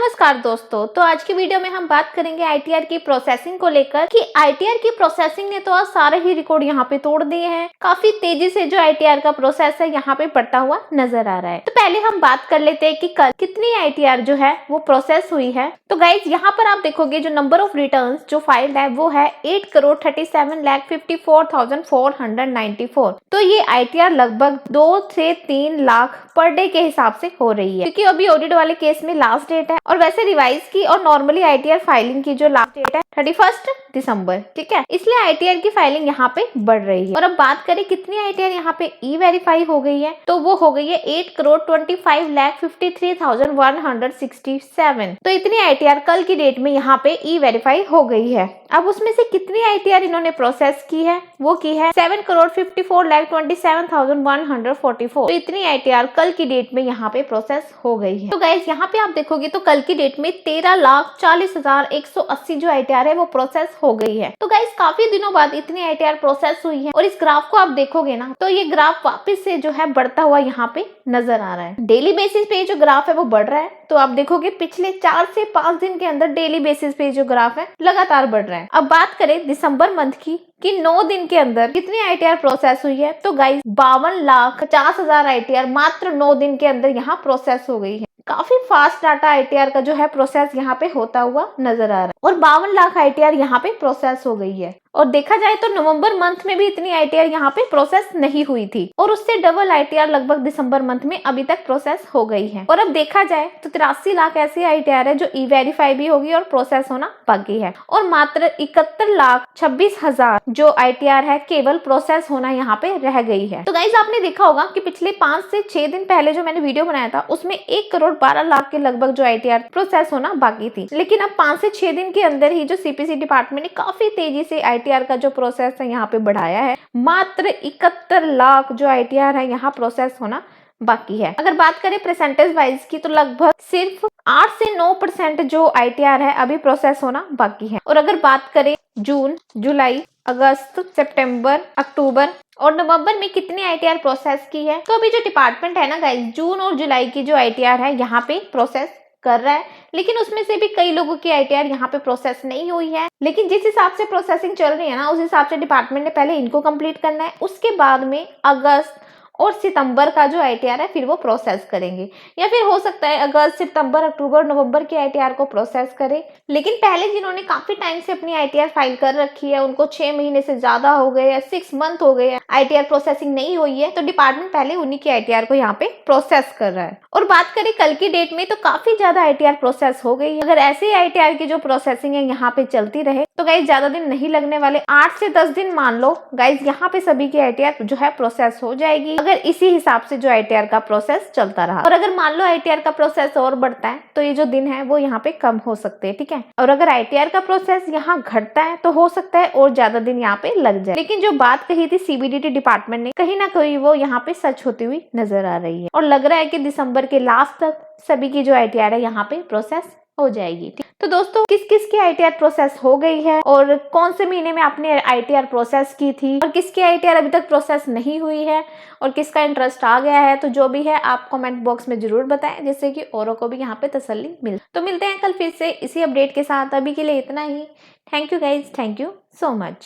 नमस्कार दोस्तों, तो आज की वीडियो में हम बात करेंगे आईटीआर की प्रोसेसिंग को लेकर कि आईटीआर की प्रोसेसिंग ने तो आज सारे ही रिकॉर्ड यहाँ पे तोड़ दिए हैं। काफी तेजी से जो आईटीआर का प्रोसेस है यहाँ पे बढ़ता हुआ नजर आ रहा है। तो पहले हम बात कर लेते हैं कि कल कितनी आईटीआर जो है वो प्रोसेस हुई है। तो गाइज यहाँ पर आप देखोगे जो नंबर ऑफ रिटर्न जो फाइल्ड है वो है 8,37,54,494। तो ये आईटीआर लगभग 2 से 3 लाख पर डे के हिसाब से हो रही है, क्योंकि अभी ऑडिट वाले केस में लास्ट डेट है और वैसे रिवाइज की और नॉर्मली आईटीआर फाइलिंग की जो लास्ट डेट है 31 दिसंबर, ठीक है। इसलिए आईटीआर की फाइलिंग यहाँ पे बढ़ रही है। और अब बात करें कितनी आईटीआर यहाँ पे ई वेरीफाई हो गई है, तो वो हो गई है 8,25,53,167। तो इतनी आईटीआर कल की डेट में यहाँ पे ई वेरीफाई हो गई है। अब उसमें से कितनी आईटीआर इन्होंने प्रोसेस की है, वो की है 7,54,27,144। तो इतनी आईटीआर कल की डेट में यहाँ पे प्रोसेस हो गई है। तो गाइस यहाँ पे आप देखोगे तो कल की डेट में 13,40,180 जो आईटीआर है वो प्रोसेस हो गई है। तो गाइस काफी दिनों बाद इतनी आईटीआर प्रोसेस हुई है और इस ग्राफ को आप देखोगे ना तो ये ग्राफ वापस से जो है बढ़ता हुआ यहाँ पे नजर आ रहा है। डेली बेसिस पे जो ग्राफ है वो बढ़ रहा है। तो आप देखोगे पिछले 4 से 5 दिन के अंदर डेली बेसिस पे जो ग्राफ है लगातार बढ़ रहा है। अब बात करें दिसंबर मंथ की कि 9 दिन के अंदर कितनी आईटीआर प्रोसेस हुई है, तो गाइस 52,50,000 आईटीआर मात्र 9 दिन के अंदर यहाँ प्रोसेस हो गई है। काफी फास्ट डाटा आईटीआर का जो है प्रोसेस यहाँ पे होता हुआ नजर आ रहा है और 52 लाख आईटीआर यहाँ पे प्रोसेस हो गई है। और देखा जाए तो नवंबर मंथ में भी इतनी आईटीआर यहाँ पे प्रोसेस नहीं हुई थी और उससे डबल आईटीआर लगभग दिसंबर मंथ में अभी तक प्रोसेस हो गई है। और अब देखा जाए तो 83 लाख ऐसी आईटीआर है जो ई वेरीफाई भी होगी और प्रोसेस होना बाकी है और मात्र 71,26,000 जो आईटीआर है केवल प्रोसेस होना यहाँ पे रह गई है। तो गाइज आपने देखा होगा कि पिछले 5 से 6 दिन पहले जो मैंने वीडियो बनाया था उसमें 1,12,00,000 के लगभग जो आईटीआर प्रोसेस होना बाकी थी, लेकिन अब 5 से 6 दिन के अंदर ही जो सीपीसी डिपार्टमेंट ने काफी तेजी से आईटीआर का जो प्रोसेस है यहाँ पे बढ़ाया है। मात्र 71 लाख जो आईटीआर है यहाँ प्रोसेस होना बाकी है। अगर बात करें परसेंटेज वाइज की तो लगभग सिर्फ 8 से 9% जो आईटीआर है अभी प्रोसेस होना बाकी है। और अगर बात करें जून, जुलाई, अगस्त, सितंबर, अक्टूबर और नवंबर में कितनी आईटीआर प्रोसेस की है, तो अभी जो डिपार्टमेंट है ना गाइस जून और जुलाई की जो आईटीआर है यहाँ पे प्रोसेस कर रहा है, लेकिन उसमें से भी कई लोगों की आईटीआर यहाँ पे प्रोसेस नहीं हुई है। लेकिन जिस हिसाब से प्रोसेसिंग चल रही है ना उस हिसाब से डिपार्टमेंट ने पहले इनको कंप्लीट करना है, उसके बाद में अगस्त और सितंबर का जो आईटीआर है फिर वो प्रोसेस करेंगे, या फिर हो सकता है अगस्त, सितंबर, अक्टूबर, नवंबर की आईटीआर को प्रोसेस करें। लेकिन पहले जिन्होंने काफी टाइम से अपनी आईटीआर फाइल कर रखी है, उनको 6 महीने से ज्यादा हो गए या 6 मंथ हो गए हैं आईटीआर प्रोसेसिंग नहीं हुई है, तो डिपार्टमेंट पहले उन्हीं की आईटीआर को यहाँ पे प्रोसेस कर रहा है। और बात करें कल की डेट में तो काफी ज्यादा आईटीआर प्रोसेस हो गई है। अगर ऐसे आईटीआर की जो प्रोसेसिंग है यहाँ पे चलती रहे तो गाइज ज्यादा दिन नहीं लगने वाले, 8 से 10 दिन मान लो गाइज यहाँ पे सभी की आईटीआर जो है प्रोसेस हो जाएगी, अगर इसी हिसाब से जो आईटीआर का प्रोसेस चलता रहा। और अगर मान लो आईटीआर का प्रोसेस और बढ़ता है तो ये जो दिन है वो यहाँ पे कम हो सकते हैं, ठीक है। और अगर आईटीआर का प्रोसेस यहाँ घटता है तो हो सकता है और ज्यादा दिन यहाँ पे लग जाए। लेकिन जो बात कही थी सीबीडीटी डिपार्टमेंट ने कहीं ना कहीं वो यहाँ पे सच होती हुई नजर आ रही है और लग रहा है कि दिसंबर के लास्ट तक सभी की जो आईटीआर है यहाँ पे प्रोसेस हो जाएगी। तो दोस्तों किस किस की आईटीआर प्रोसेस हो गई है और कौन से महीने में आपने आईटीआर प्रोसेस की थी और किसकी आईटीआर अभी तक प्रोसेस नहीं हुई है और किसका इंटरेस्ट आ गया है, तो जो भी है आप कमेंट बॉक्स में जरूर बताएं, जिससे कि औरों को भी यहाँ पे तसल्ली मिले। तो मिलते हैं कल फिर से इसी अपडेट के साथ। अभी के लिए इतना ही। Thank you guys, thank you so much.